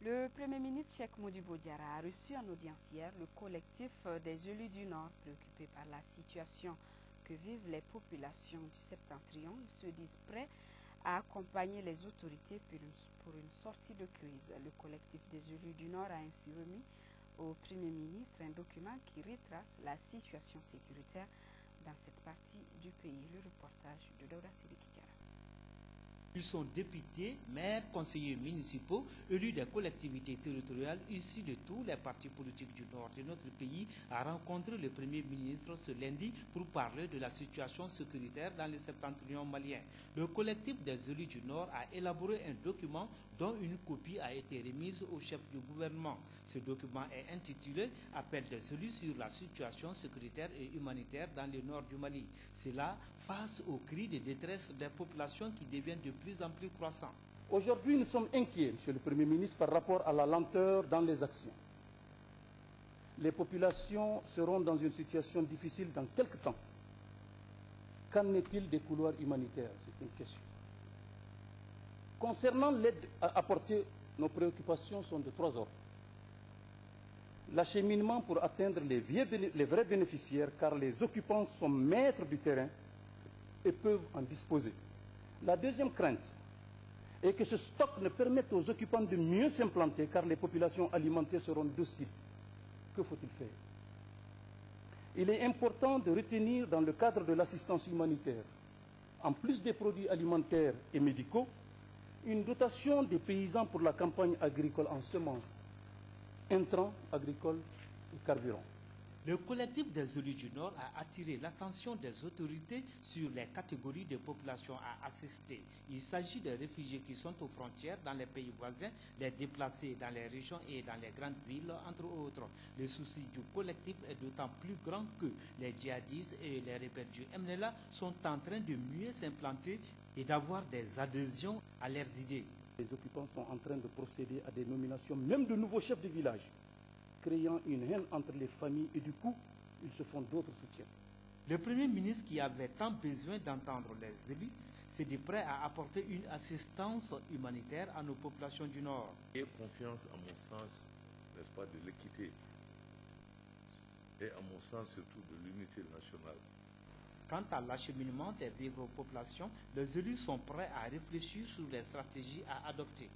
Le Premier ministre Cheikh Modibo Diarra a reçu en audience hier le collectif des élus du Nord préoccupés par la situation que vivent les populations du Septentrion. Ils se disent prêts à accompagner les autorités pour une sortie de crise. Le collectif des élus du Nord a ainsi remis au Premier ministre un document qui retrace la situation sécuritaire dans cette partie du pays. Le reportage de Daouda Sidiki Diarra. Ils sont députés, maires, conseillers municipaux, élus des collectivités territoriales issus de tous les partis politiques du nord de notre pays à rencontrer le Premier ministre ce lundi pour parler de la situation sécuritaire dans le septentrion malien. Le collectif des élus du nord a élaboré un document dont une copie a été remise au chef du gouvernement. Ce document est intitulé « Appel des élus sur la situation sécuritaire et humanitaire dans le nord du Mali ». Cela face aux cris de détresse des populations qui deviennent de plus en plus croissants. Aujourd'hui, nous sommes inquiets, Monsieur le Premier ministre, par rapport à la lenteur dans les actions. Les populations seront dans une situation difficile dans quelques temps. Qu'en est-il des couloirs humanitaires? C'est une question. Concernant l'aide apportée, nos préoccupations sont de trois ordres. L'acheminement pour atteindre les vrais bénéficiaires, car les occupants sont maîtres du terrain et peuvent en disposer. La deuxième crainte est que ce stock ne permette aux occupants de mieux s'implanter, car les populations alimentées seront dociles. Que faut-il faire? Il est important de retenir dans le cadre de l'assistance humanitaire, en plus des produits alimentaires et médicaux, une dotation des paysans pour la campagne agricole en semences, intrants agricoles et carburants. Le collectif des élus du Nord a attiré l'attention des autorités sur les catégories de populations à assister. Il s'agit des réfugiés qui sont aux frontières dans les pays voisins, les déplacés dans les régions et dans les grandes villes, entre autres. Le souci du collectif est d'autant plus grand que les djihadistes et les rebelles du MNLA sont en train de mieux s'implanter et d'avoir des adhésions à leurs idées. Les occupants sont en train de procéder à des nominations, même de nouveaux chefs de village, créant une haine entre les familles et du coup, ils se font d'autres soutiens. Le Premier ministre, qui avait tant besoin d'entendre les élus, s'est dit prêt à apporter une assistance humanitaire à nos populations du Nord. Ayez confiance, à mon sens, n'est-ce pas, de l'équité et à mon sens surtout de l'unité nationale. Quant à l'acheminement des vivres aux populations, les élus sont prêts à réfléchir sur les stratégies à adopter.